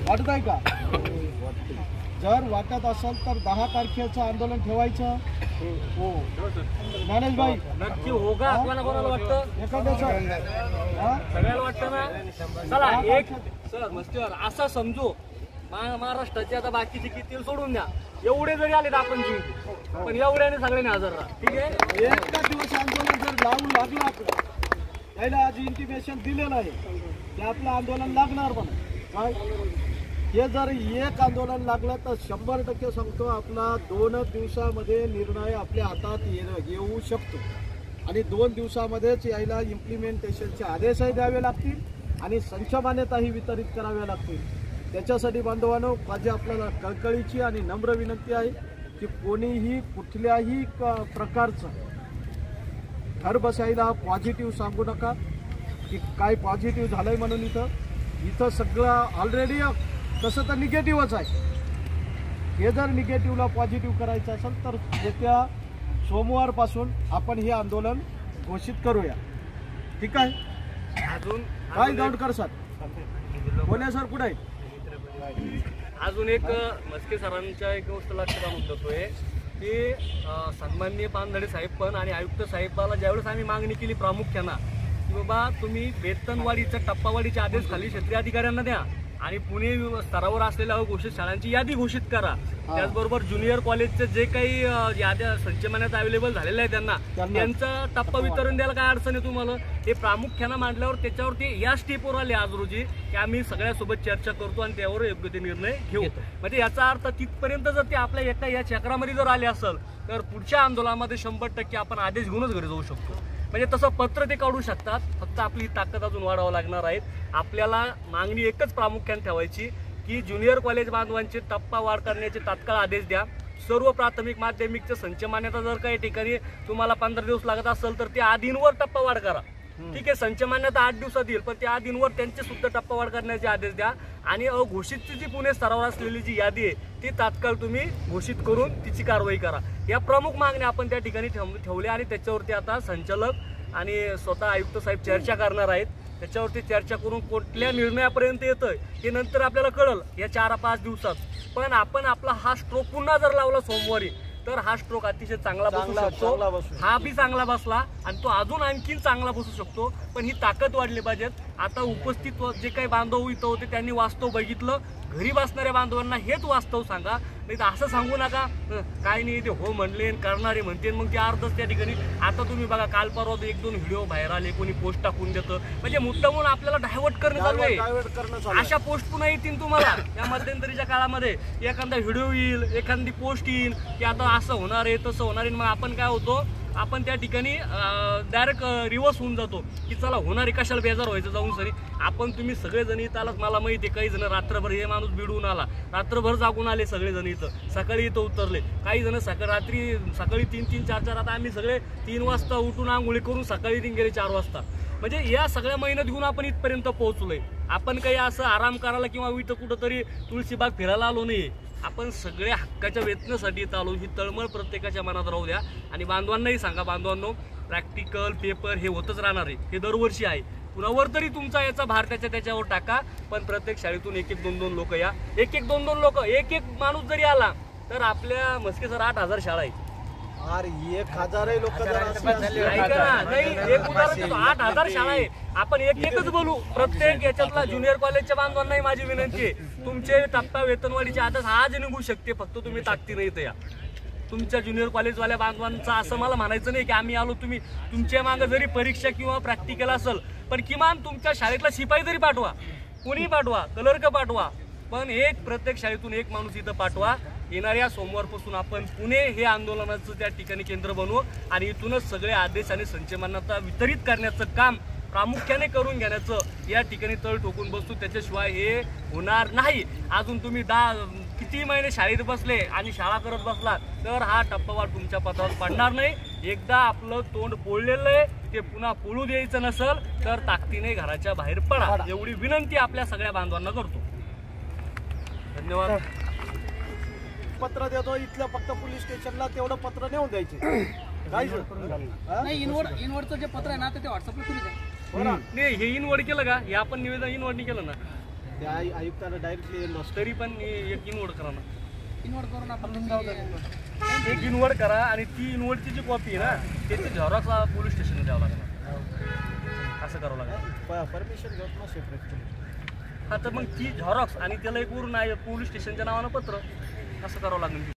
वाटत आहे का? जर वाटत असेल तर 10 तारखेचं आंदोलन ठेवायचं. हो ज्ञानेश भाई नक्की हो का? आपल्याला कोणाला वाटतं? एखाद्याचं सगळ्याला वाटतं ना. चला एक सर मस्तीवर असं समजू, महाराष्ट्राचे आता बाकीचे किती सोडून द्या, एवढे जरी आले तर आपण जिंकू, पण एवढ्याने सगळ्यांनी हजर राहा. ठीक आहे. एका दिवस आंदोलन जर लावून लागलं आपलं, त्याला आज इंटिमेशन दिलेलं आहे की आपलं आंदोलन लागणार. पण काय हे जर एक आंदोलन लागलं तर 100% सांगतो आपला 2 दिवसामध्ये निर्णय आपल्या हातात येऊ शकतो. आणि 2 दिवसामध्येच यायला इम्प्लिमेंटेशनचे आदेशही द्यावे लागतील आणि संच मान्यताही वितरित कराव्या लागतील. त्याच्यासाठी बांधवांनो माझी आपल्याला कळकळीची आणि नम्र विनंती आहे की कोणीही कुठल्याही प्रकारचं घर बसायला पॉझिटिव्ह सांगू नका की काय पॉझिटिव्ह झालंय म्हणून. इथं सगळं ऑलरेडी तसं तर निगेटिव्हच आहे. हे जर निगेटिव्हला पॉझिटिव्ह करायचं असेल तर येत्या सोमवारपासून आपण हे आंदोलन घोषित करूया. ठीक आहे. अजून काय गावडकर सर बोले सर कुठे आहे? अजून एक मस्के सरांच्या एक गोष्ट लक्षात आणून देतोय की सन्माननीय पानधडे साहेब पण आणि आयुक्त साहेबाला ज्यावेळेस आम्ही मागणी केली प्रामुख्यानं की बाबा तुम्ही वेतनवाढीचा टप्पावाढीचे आदेश खाली क्षेत्रीय अधिकाऱ्यांना द्या आणि पुणे स्तरावर असलेल्या घोषित शाळांची यादी घोषित करा. त्याचबरोबर ज्युनियर कॉलेजचे जे काही याद्या संचमान्यात अवेलेबल झालेल्या आहेत त्यांचं टप्पा वितरण द्यायला काय अडचण आहे तुम्हाला? हे प्रामुख्यानं मांडल्यावर त्याच्यावरती या स्टेपवर आले आज रोजी की आम्ही सगळ्यासोबत चर्चा करतो आणि त्यावर योग्य ते निर्णय घेऊ. म्हणजे याचा अर्थ तिथपर्यंत जर ते आपल्या एका या चक्रामध्ये जर आले असेल तर पुढच्या आंदोलनामध्ये 100% आपण आदेश घेऊनच घरी जाऊ शकतो. म्हणजे तसं पत्र ते काढू शकतात. फक्त आपली ताकद अजून वाढवावं लागणार आहे. आपल्याला मागणी एकच प्रामुख्याने ठेवायची की ज्युनियर कॉलेज बांधवांची टप्पा वाढ करण्याचे तात्काळ आदेश द्या. सर्व प्राथमिक माध्यमिकचं संच मान्यता जर काही ठिकाणी तुम्हाला 15 दिवस लागत असेल तर त्या आधींवर टप्पा वाढ करा. ठीक आहे. संच मान्यता 8 दिवसात येईल पण त्या आधींवर त्यांचे सुद्धा टप्पा वाढ करण्याचे आदेश द्या आणि अघोषितची जी पुणे स्तरावर असलेली जी यादी आहे ती तात्काळ तुम्ही घोषित करून तिची कारवाई करा. या प्रमुख मागण्या आपण त्या ठिकाणी ठेवल्या आणि त्याच्यावरती आता संचालक आणि स्वतः आयुक्त साहेब चर्चा करणार आहेत. त्याच्यावरती चर्चा करून कुठल्या निर्णयापर्यंत येतोय हे नंतर आपल्याला कळलं या 4-5 दिवसात. पण आपण आपला हा स्ट्रोक पुन्हा जर लावला सोमवारी तर हा स्ट्रोक अतिशय चांगला बसू शकतो. हा बी चांगला बसला आणि तो अजून आणखीन चांगला बसू शकतो. पण ही ताकद वाढली पाहिजेत. आता उपस्थित जे काही बांधव इथं होते त्यांनी वास्तव बघितलं. घरी बसणाऱ्या बांधवांना हेच वास्तव सांगा. नाही तर असं सांगू नका काय नाही ते हो म्हणले करणारे म्हणते मग ते अर्धच त्या ठिकाणी. आता तुम्ही बघा काल परवा 1-2 व्हिडिओ व्हायरल आले, कोणी पोस्ट टाकून देतं. म्हणजे मुद्दा म्हणून आपल्याला डायव्हर्ट करणं चालू आहे. अशा पोस्ट पुन्हा येतील तुम्हाला या मध्यंतरीच्या काळामध्ये. एखादा व्हिडिओ येईल, एखादी पोस्ट येईल की आता असं होणार आहे तसं होणार आहे. मग आपण काय होतो आपण त्या ठिकाणी डायरेक्ट रिव्हर्स होऊन जातो की चला होणारे कशाला बेजार व्हायचं जाऊन सरी. आपण तुम्ही सगळेजण इथं आलात मला माहिती आहे. काही जण रात्रभर हे माणूस बिडून आला, रात्रभर जागून आले सगळेजण इथं. सकाळी इथं उतरले काही जण सकाळी 3-3, 4-4. आता आम्ही सगळे 3 वाजता उठून आंघोळी करून सकाळी गेले 4 वाजता. म्हणजे या सगळ्या मेहनत घेऊन आपण इथपर्यंत पोहोचलोय. आपण काही असं आराम करायला किंवा इथं कुठंतरी तुळशीबाग फिरायला आलो नाही. आपण सगळ्या हक्काच्या वेतनासाठी इथं आलो. ही तळमळ प्रत्येकाच्या मनात राहू द्या आणि बांधवांनाही सांगा बांधवांनो प्रॅक्टिकल पेपर हे होतच राहणार आहे. हे दरवर्षी आहे. कुणावर तरी तुमचा याचा भार त्याच्यावर टाका. पण प्रत्येक शाळेतून 1-1, 2-2 लोक या. 1-1, 2-2 लोक 1-1 माणूस जरी आला तर आपल्या मस्के सर 8,000 शाळा आहेत. अरे 1,000 लोक 8,000 शाळा आहे. आपण एकच बोलू. प्रत्येक याच्यातला ज्युनियर कॉलेजच्या बांधवांनाही माझी विनंती आहे तुमचे टप्पा वेतनवाढीचे आदेश आज निघू शकते. फक्त तुम्ही ताकदीने इथं या. तुमच्या ज्युनियर कॉलेजवाल्या बांधवांचं असं मला म्हणायचं नाही की आम्ही आलो तुम्ही तुमच्या मागं जरी परीक्षा किंवा प्रॅक्टिकल असेल पण किमान तुमच्या शाळेतला शिपाई तरी पाठवा, कुणी पाठवा, क्लर्क पाठवा. पण प्रत्येक शाळेतून 1 माणूस इथं पाठवा. येणाऱ्या सोमवारपासून आपण पुणे हे आंदोलनाचं त्या ठिकाणी केंद्र बनवू आणि इथूनच सगळे आदेश आणि संच मान्यता वितरित करण्याचं काम प्रामुख्याने करून घेण्याचं या ठिकाणी तळ ठोकून बसतो. त्याच्याशिवाय हे होणार नाही. अजून तुम्ही किती महिने शाळेत बसले आणि शाळा करत बसला तर हा टप्पावाढ तुमच्या पत्रावर पडणार नाही. एकदा आपलं तोंड पोळलेलं आहे ते पुन्हा पोळू द्यायचं नसेल तर ताकदीने घराच्या बाहेर पडा. एवढी विनंती आपल्या सगळ्या बांधवांना करतो. धन्यवाद. पत्र देतो इथल्या फक्त पोलीस स्टेशनला तेवढं पत्र नेऊन द्यायचे. नाही इनवर्डचं जे पत्र आहे ना ते व्हॉट्सअपला सुरू आहे. नाही हे इनवर्ड केलं का? हे आपण निवेदन इनवर्ड केलं ना. त्या आयुक्ताला डायरेक्टली तरी पण एक इनवर्ड करा ना, इन्व्हर्ट करून आपण एक इनवर्ड करा आणि ती इनवर्डची जी कॉपी आहे ना त्याची झेरॉक्स पोलीस स्टेशनला द्यावं लागेल, असं करावं लागेल. परमिशन घेत ना सेपरेट. हा तर मग ती झेरॉक्स आणि त्याला एक वरून आहे पोलीस स्टेशनच्या नावानं पत्र, असं करावं लागेल.